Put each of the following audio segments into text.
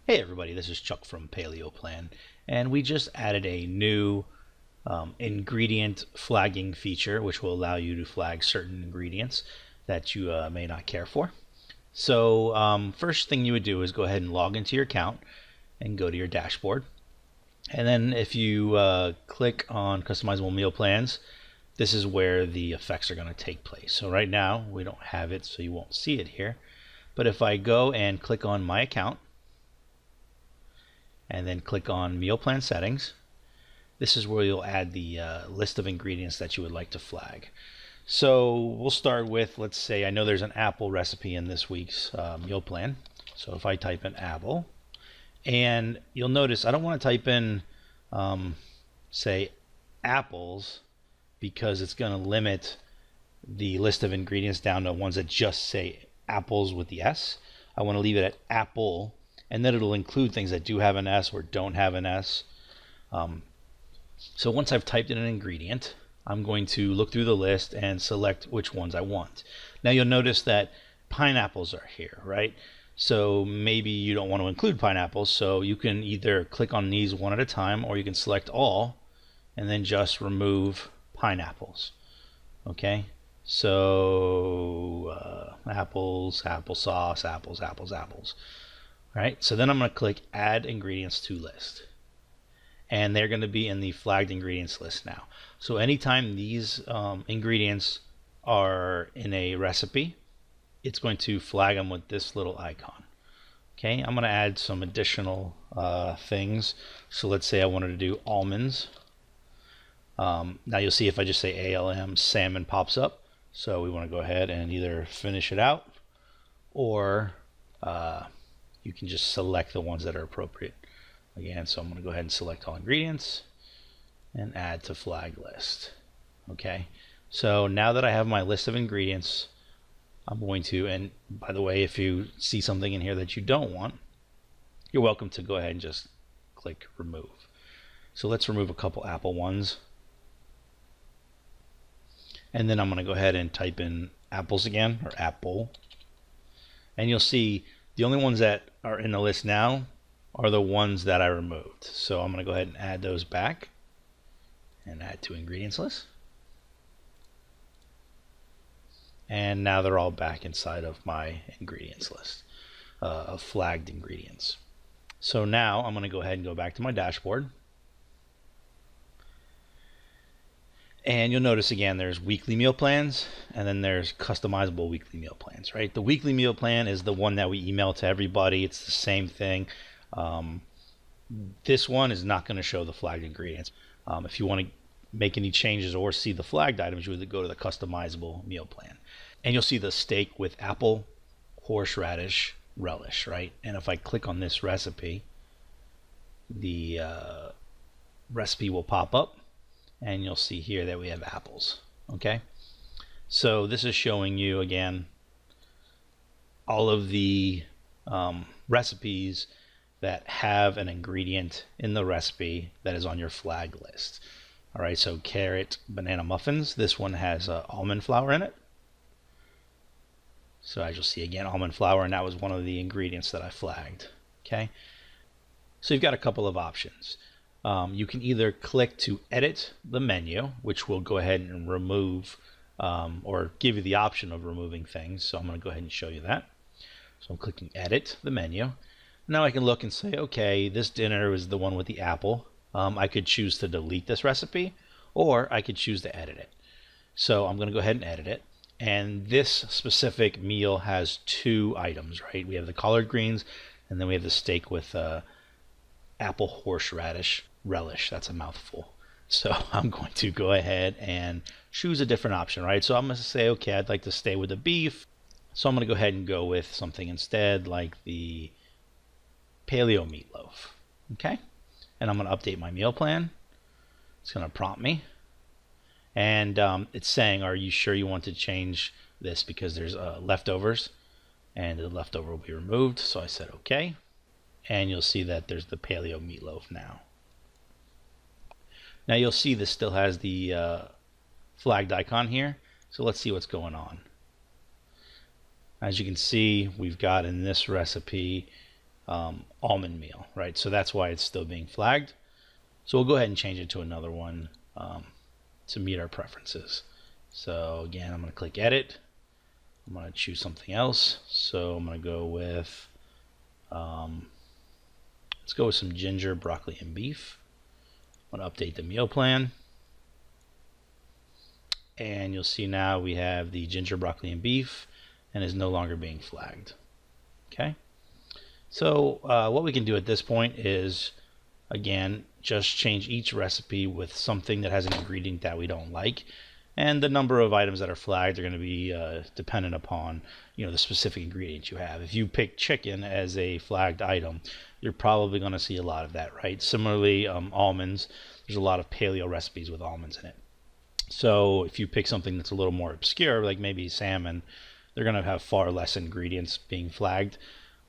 Hey everybody, this is Chuck from Paleo Plan, and we just added a new ingredient flagging feature which will allow you to flag certain ingredients that you may not care for. So first thing you would do is go ahead and log into your account and go to your dashboard, and then if you click on customizable meal plans, this is where the effects are going to take place. So right now we don't have it, so you won't see it here, but if I go and click on my account and then click on meal plan settings, this is where you'll add the list of ingredients that you would like to flag. So we'll start with, let's say I know there's an apple recipe in this week's meal plan. So if I type in apple, and you'll notice I don't want to type in say apples, because it's going to limit the list of ingredients down to ones that just say apples with the S. I want to leave it at apple, and then it'll include things that do have an S or don't have an S. So once I've typed in an ingredient, I'm going to look through the list and select which ones I want. Now you'll notice that pineapples are here, right? So maybe you don't want to include pineapples, so you can either click on these one at a time, or you can select all and then just remove pineapples. Okay, so apples, applesauce, apples. All right, so then I'm going to click Add Ingredients to List, and they're going to be in the flagged ingredients list now. So anytime these ingredients are in a recipe, it's going to flag them with this little icon. Okay, I'm going to add some additional things. So let's say I wanted to do almonds. Now you'll see if I just say ALM, salmon pops up. So we want to go ahead and either finish it out, or you can just select the ones that are appropriate. Again, so I'm going to go ahead and select all ingredients and add to flag list. Okay, so now that I have my list of ingredients, I'm going to, and by the way, if you see something in here that you don't want, you're welcome to go ahead and just click remove. So let's remove a couple apple ones. And then I'm going to go ahead and type in apples again, or apple. And you'll see the only ones that are in the list now are the ones that I removed. So I'm going to go ahead and add those back and add to ingredients list. And now they're all back inside of my ingredients list of flagged ingredients. So now I'm going to go ahead and go back to my dashboard. And you'll notice again there's weekly meal plans, and then there's customizable weekly meal plans, right? The weekly meal plan is the one that we email to everybody. It's the same thing. This one is not going to show the flagged ingredients. If you want to make any changes or see the flagged items, you would go to the customizable meal plan. And you'll see the steak with apple, horseradish, relish, right? And if I click on this recipe, the recipe will pop up, and you'll see here that we have apples. Okay, so this is showing you again all of the recipes that have an ingredient in the recipe that is on your flag list. All right, so carrot banana muffins, this one has almond flour in it. So as you'll see again, almond flour, and that was one of the ingredients that I flagged. Okay, so you've got a couple of options. You can either click to edit the menu, which will go ahead and remove or give you the option of removing things. So I'm going to go ahead and show you that. So I'm clicking edit the menu. Now I can look and say, okay, this dinner is the one with the apple. I could choose to delete this recipe, or I could choose to edit it. So I'm going to go ahead and edit it. And this specific meal has two items, right? We have the collard greens, and then we have the steak with apple horseradish relish. That's a mouthful. So I'm going to go ahead and choose a different option, right? So I'm going to say, okay, I'd like to stay with the beef. So I'm going to go ahead and go with something instead, like the paleo meatloaf. Okay, and I'm going to update my meal plan. It's going to prompt me, and it's saying, are you sure you want to change this, because there's leftovers, and the leftover will be removed. So I said okay, and you'll see that there's the paleo meatloaf now. Now you'll see this still has the flagged icon here. So let's see what's going on. As you can see, we've got in this recipe almond meal, right? So that's why it's still being flagged. So we'll go ahead and change it to another one to meet our preferences. So again, I'm going to click edit. I'm going to choose something else. So I'm going to go with, let's go with some ginger, broccoli, and beef. I'm going to update the meal plan. And you'll see now we have the ginger, broccoli, and beef, and is no longer being flagged. Okay. So what we can do at this point is, again, just change each recipe with something that has an ingredient that we don't like, and the number of items that are flagged are going to be dependent upon the specific ingredient you have. If you pick chicken as a flagged item, you're probably going to see a lot of that, right? Similarly, almonds, there's a lot of paleo recipes with almonds in it. So if you pick something that's a little more obscure, like maybe salmon, they're going to have far less ingredients being flagged.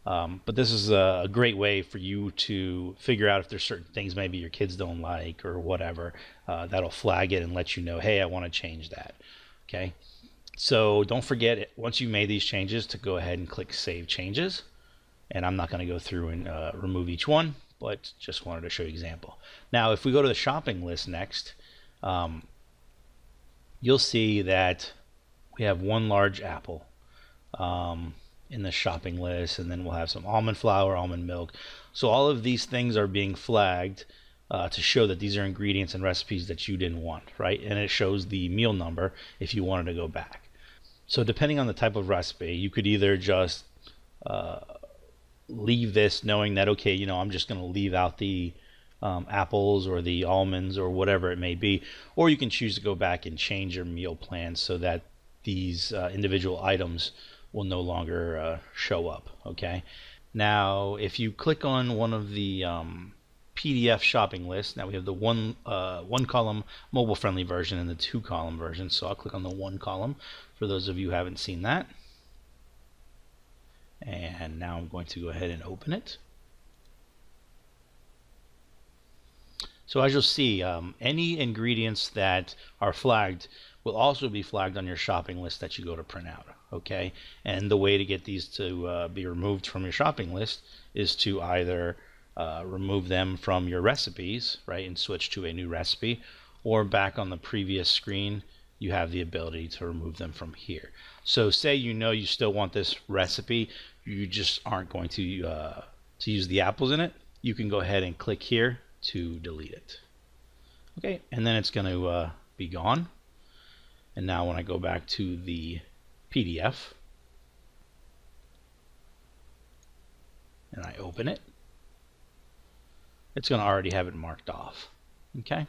But this is a great way for you to figure out if there's certain things maybe your kids don't like or whatever. That'll flag it and let you know, hey, I want to change that. Okay. So don't forget, once you made these changes, to go ahead and click Save Changes. And I'm not going to go through and remove each one, but just wanted to show you an example. Now, if we go to the shopping list next, you'll see that we have one large apple in the shopping list, and then we'll have some almond flour, almond milk. So all of these things are being flagged to show that these are ingredients and recipes that you didn't want, right? And it shows the meal number if you wanted to go back. So depending on the type of recipe, you could either just leave this knowing that, okay, I'm just going to leave out the apples or the almonds or whatever it may be, or you can choose to go back and change your meal plan so that these individual items will no longer show up. Okay. Now, if you click on one of the PDF shopping lists, now we have the one column mobile friendly version and the 2 column version. So I'll click on the 1 column for those of you who haven't seen that. And now I'm going to go ahead and open it. So as you'll see, any ingredients that are flagged will also be flagged on your shopping list that you go to print out. Okay, and the way to get these to be removed from your shopping list is to either remove them from your recipes, right, and switch to a new recipe, or back on the previous screen you have the ability to remove them from here. So say you still want this recipe, you just aren't going to use the apples in it, you can go ahead and click here to delete it. Okay, and then it's going to be gone. And now when I go back to the PDF and I open it, it's going to already have it marked off. Okay,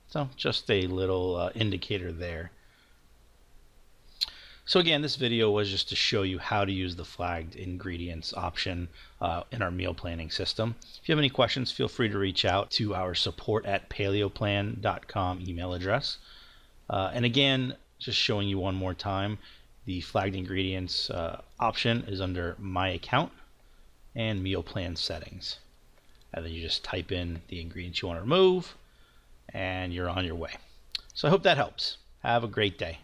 so just a little indicator there. So again, this video was just to show you how to use the flagged ingredients option in our meal planning system. If you have any questions, feel free to reach out to our support@paleoplan.com email address. And again, just showing you one more time, the flagged ingredients option is under My Account and Meal Plan Settings. And then you just type in the ingredients you want to remove, and you're on your way. So I hope that helps. Have a great day.